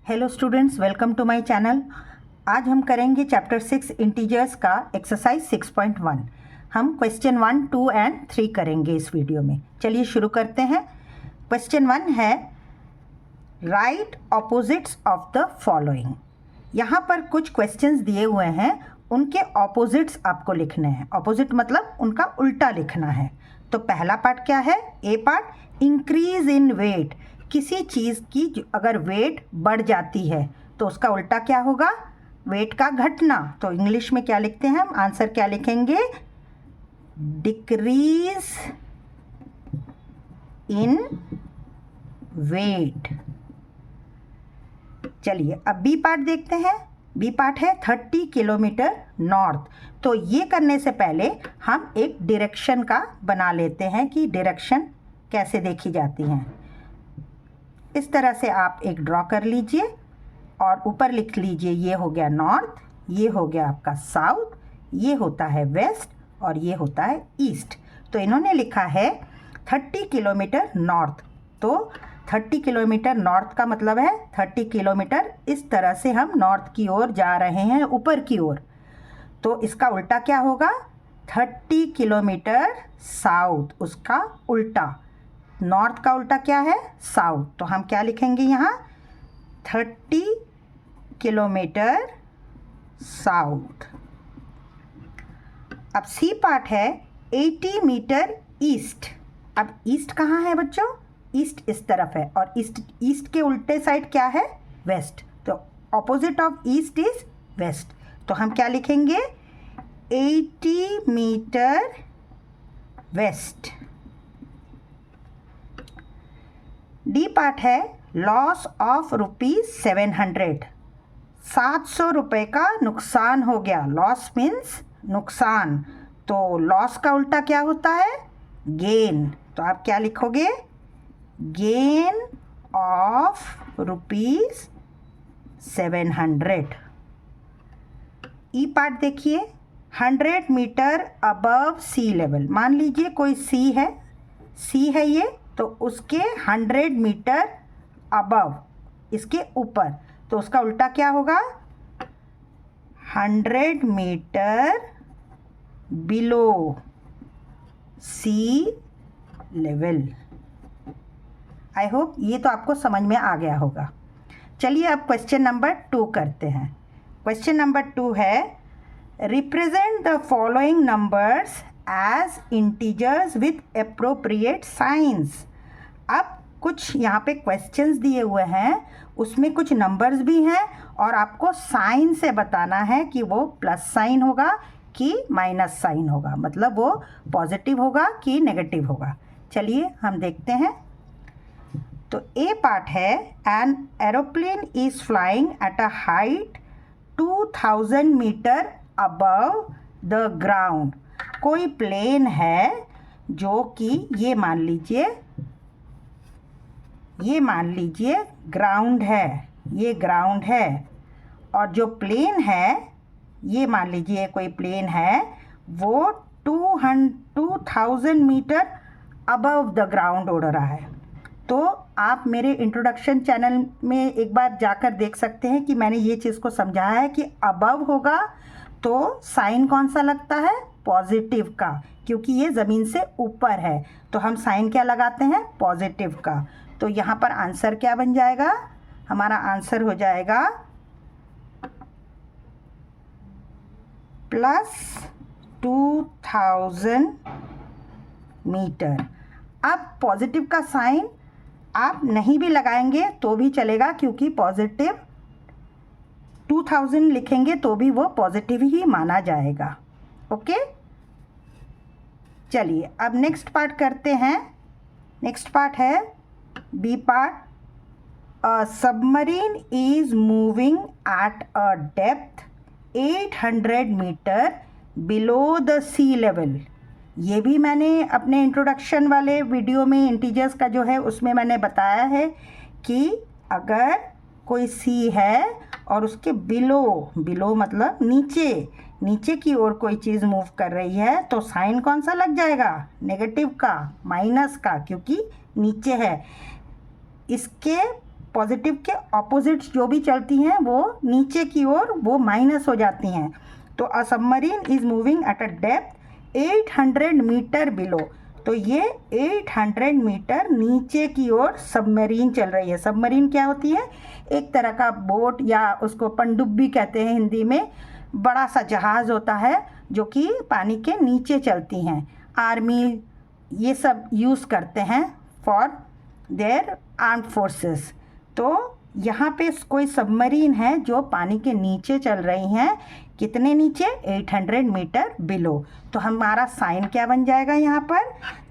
Hello students, welcome to my channel. आज हम करेंगे चैप्टर 6 इंटीजर्स का एक्सरसाइज 6.1। हम क्वेश्चन 1, 2 एंड 3 करेंगे इस वीडियो में। चलिए शुरू करते हैं। क्वेश्चन 1 है right opposites of the following. यहाँ पर कुछ क्वेश्चंस दिए हुए हैं, उनके ऑपोजिट्स आपको लिखने हैं। ऑपोजिट मतलब उनका उल्टा लिखना है। तो पहला पार्ट क्या है? ए पार्ट, इंक्रीज इन वेट। किसी चीज़ की अगर वेट बढ़ जाती है तो उसका उल्टा क्या होगा? वेट का घटना। तो इंग्लिश में क्या लिखते हैं हम? आंसर क्या लिखेंगे? Decrease in weight. चलिए अब बी पार्ट देखते हैं। बी पार्ट है 30 किलोमीटर नॉर्थ। तो ये करने से पहले हम एक डायरेक्शन का बना लेते हैं कि डायरेक्शन कैसे देखी जाती हैं। इस तरह से आप एक ड्रॉ कर लीजिए और ऊपर लिख लीजिए ये हो गया नॉर्थ, ये हो गया आपका साउथ, ये होता है वेस्ट और ये होता है ईस्ट। तो इन्होंने लिखा है 30 किलोमीटर नॉर्थ। तो 30 किलोमीटर नॉर्थ का मतलब है 30 किलोमीटर इस तरह से हम नॉर्थ की ओर जा रहे हैं, ऊपर की ओर। तो इसका उल्टा क्या होगा? 30 किलोमीटर साउथ, उसका उल्टा। नॉर्थ का उल्टा क्या है? साउथ। तो हम क्या लिखेंगे यहाँ? 30 किलोमीटर साउथ। अब सी पार्ट है 80 मीटर ईस्ट। अब ईस्ट कहाँ है बच्चों? ईस्ट इस तरफ है और ईस्ट के उल्टे साइड क्या है? वेस्ट। तो opposite of east is west. तो हम क्या लिखेंगे? 80 मीटर वेस्ट। डी पार्ट है लॉस ऑफ ₹700। 700 रुपये का नुकसान हो गया। लॉस मीन्स नुकसान। तो लॉस का उल्टा क्या होता है? गेन। तो आप क्या लिखोगे? Gain of ₹700। ई पार्ट देखिए 100 मीटर अबव सी लेवल। मान लीजिए कोई सी है ये, तो उसके 100 मीटर अबव, इसके ऊपर। तो उसका उल्टा क्या होगा? 100 metre below sea level. I hope ये तो आपको समझ में आ गया होगा। चलिए अब क्वेश्चन नंबर 2 करते हैं। क्वेश्चन नंबर 2 है represent the following numbers as integers with appropriate signs. अब कुछ यहाँ पे क्वेश्चंस दिए हुए हैं, उसमें कुछ नंबर्स भी हैं और आपको साइन से बताना है कि वो प्लस साइन होगा कि माइनस साइन होगा, मतलब वो पॉजिटिव होगा कि नेगेटिव होगा। चलिए हम देखते हैं। तो ए पार्ट है an aeroplane is flying at a height 2000 metre above the ground. कोई प्लेन है जो कि ये मान लीजिए ग्राउंड है, ये ग्राउंड है। और जो प्लेन है, ये मान लीजिए कोई प्लेन है, वो 2000 मीटर अबव द ग्राउंड उड़ रहा है। तो आप मेरे इंट्रोडक्शन चैनल में एक बार जाकर देख सकते हैं कि मैंने ये चीज़ को समझाया है कि अबव होगा तो साइन कौन सा लगता है? पॉजिटिव का, क्योंकि ये ज़मीन से ऊपर है। तो हम साइन क्या लगाते हैं? पॉजिटिव का। तो यहाँ पर आंसर क्या बन जाएगा? हमारा आंसर हो जाएगा +2000 मीटर। अब पॉजिटिव का साइन आप नहीं भी लगाएंगे तो भी चलेगा, क्योंकि पॉजिटिव 2000 लिखेंगे तो भी वो पॉजिटिव ही माना जाएगा। ओके, चलिए अब नेक्स्ट पार्ट करते हैं। नेक्स्ट पार्ट है B part. A submarine is moving at a depth 800 metre below the sea level. ये भी मैंने अपने इंट्रोडक्शन वाले वीडियो में इंटीजर्स का जो है उसमें मैंने बताया है कि अगर कोई सी है और उसके बिलो मतलब नीचे की ओर कोई चीज़ मूव कर रही है तो साइन कौन सा लग जाएगा? नेगेटिव का, माइनस का, क्योंकि नीचे है। इसके पॉजिटिव के ऑपोजिट्स जो भी चलती हैं वो नीचे की ओर वो माइनस हो जाती हैं। तो a submarine is moving at a depth 800 metre below, तो ये 800 मीटर नीचे की ओर सबमरीन चल रही है। सबमरीन क्या होती है? एक तरह का बोट या उसको पनडुब्बी कहते हैं हिंदी में, बड़ा सा जहाज़ होता है जो कि पानी के नीचे चलती हैं। आर्मी ये सब यूज़ करते हैं फॉर देयर आर्म्ड फोर्सेस। तो यहाँ पे कोई सबमरीन है जो पानी के नीचे चल रही हैं। कितने नीचे? 800 मीटर बिलो। तो हमारा साइन क्या बन जाएगा यहाँ पर?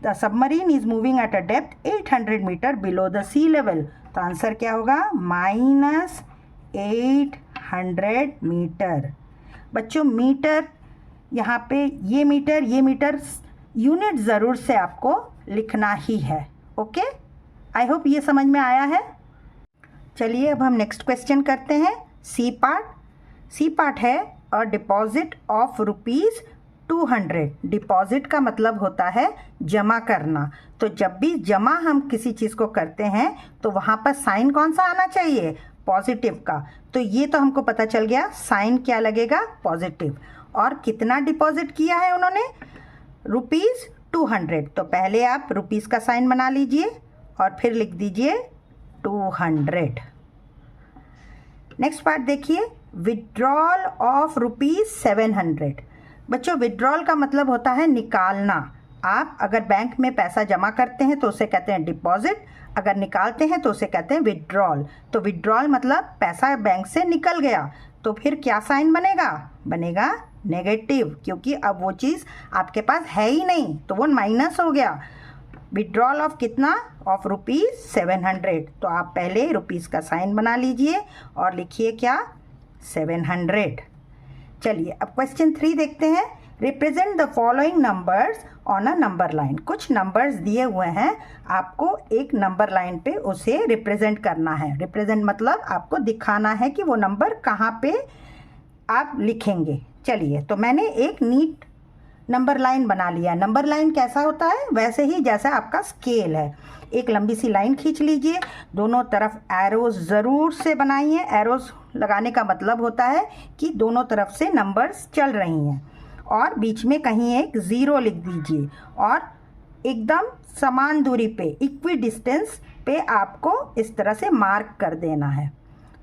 The submarine is moving at a depth 800 metre below the sea level. तो आंसर क्या होगा? -800 मीटर। बच्चों मीटर यहाँ पे ये मीटर यूनिट ज़रूर से आपको लिखना ही है। ओके, आई होप ये समझ में आया है। चलिए अब हम नेक्स्ट क्वेश्चन करते हैं। सी पार्ट है अ डिपॉजिट ऑफ ₹200। डिपॉजिट का मतलब होता है जमा करना। तो जब भी जमा हम किसी चीज़ को करते हैं तो वहाँ पर साइन कौन सा आना चाहिए? पॉजिटिव का। तो ये तो हमको पता चल गया, साइन क्या लगेगा? पॉजिटिव। और कितना डिपॉजिट किया है उन्होंने? ₹200। तो पहले आप रुपीज़ का साइन बना लीजिए और फिर लिख दीजिए 200। नेक्स्ट पार्ट देखिए, विड्रॉल ऑफ ₹700। बच्चों विड्रॉल का मतलब होता है निकालना। आप अगर बैंक में पैसा जमा करते हैं तो उसे कहते हैं डिपॉजिट, अगर निकालते हैं तो उसे कहते हैं विड्रॉल। तो विड्रॉल मतलब पैसा बैंक से निकल गया, तो फिर क्या साइन बनेगा? बनेगा नेगेटिव, क्योंकि अब वो चीज़ आपके पास है ही नहीं, तो वो माइनस हो गया। विड्रॉल ऑफ कितना? ऑफ ₹700। तो आप पहले रुपीज़ का साइन बना लीजिए और लिखिए क्या? 700। चलिए अब क्वेश्चन 3 देखते हैं। Represent the following numbers on a number line. कुछ नंबर्स दिए हुए हैं, आपको एक नंबर लाइन पे उसे रिप्रेजेंट करना है। रिप्रेजेंट मतलब आपको दिखाना है कि वो नंबर कहाँ पे आप लिखेंगे। चलिए, तो मैंने एक नीट नंबर लाइन बना लिया। नंबर लाइन कैसा होता है? वैसे ही जैसा आपका स्केल है। एक लंबी सी लाइन खींच लीजिए, दोनों तरफ एरोज ज़रूर से बनाइए। एरोज लगाने का मतलब होता है कि दोनों तरफ से नंबर्स चल रही हैं, और बीच में कहीं एक ज़ीरो लिख दीजिए और एकदम समान दूरी पे, इक्वी डिस्टेंस पे आपको इस तरह से मार्क कर देना है।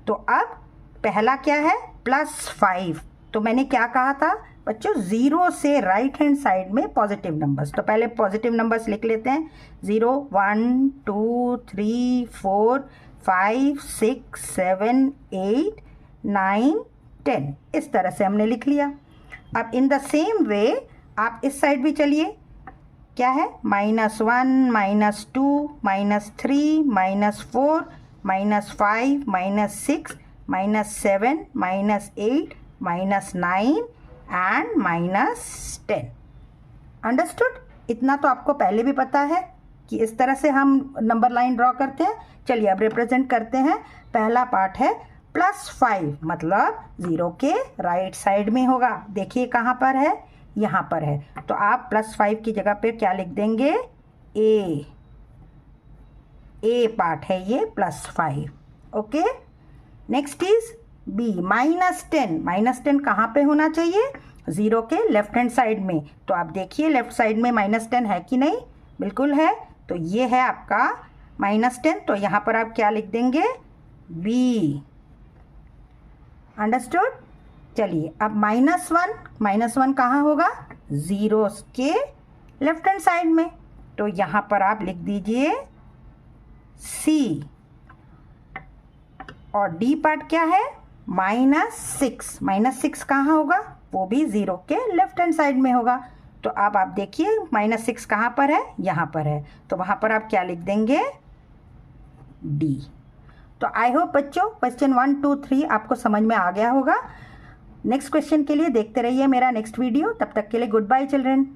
तो अब पहला क्या है? +5। तो मैंने क्या कहा था बच्चों? 0 से राइट हैंड साइड में पॉजिटिव नंबर्स। तो पहले पॉजिटिव नंबर्स लिख लेते हैं। 0 1 2 3 4 5 6 7 8 9 10। इस तरह से हमने लिख लिया। अब इन द सेम वे आप इस साइड भी चलिए। क्या है? -1 -2 -3 -4 -5 -6 -7 -8 -9 एंड -10। अंडरस्टूड? इतना तो आपको पहले भी पता है कि इस तरह से हम नंबर लाइन ड्रॉ करते हैं। चलिए अब रिप्रेजेंट करते हैं। पहला पार्ट है +5, मतलब 0 के राइट साइड में होगा। देखिए कहाँ पर है? यहाँ पर है। तो आप +5 की जगह पे क्या लिख देंगे? ए पार्ट है ये +5। Okay, next is B -10। -10 कहाँ पे होना चाहिए? 0 के लेफ्ट हैंड साइड में। तो आप देखिए लेफ्ट साइड में -10 है कि नहीं? बिल्कुल है। तो ये है आपका -10। तो यहाँ पर आप क्या लिख देंगे? बी। अंडरस्टूड? चलिए अब -1 कहाँ होगा? 0 के लेफ्ट हैंड साइड में। तो यहाँ पर आप लिख दीजिए सी। और डी पार्ट क्या है? -6। -6 कहाँ होगा? वो भी 0 के लेफ्ट हैंड साइड में होगा। तो अब आप देखिए -6 कहाँ पर है? यहाँ पर है। तो वहाँ पर आप क्या लिख देंगे? डी। तो आई होप बच्चों क्वेश्चन 1 2 3 आपको समझ में आ गया होगा। नेक्स्ट क्वेश्चन के लिए देखते रहिए मेरा नेक्स्ट वीडियो। तब तक के लिए गुड बाय चिल्ड्रन।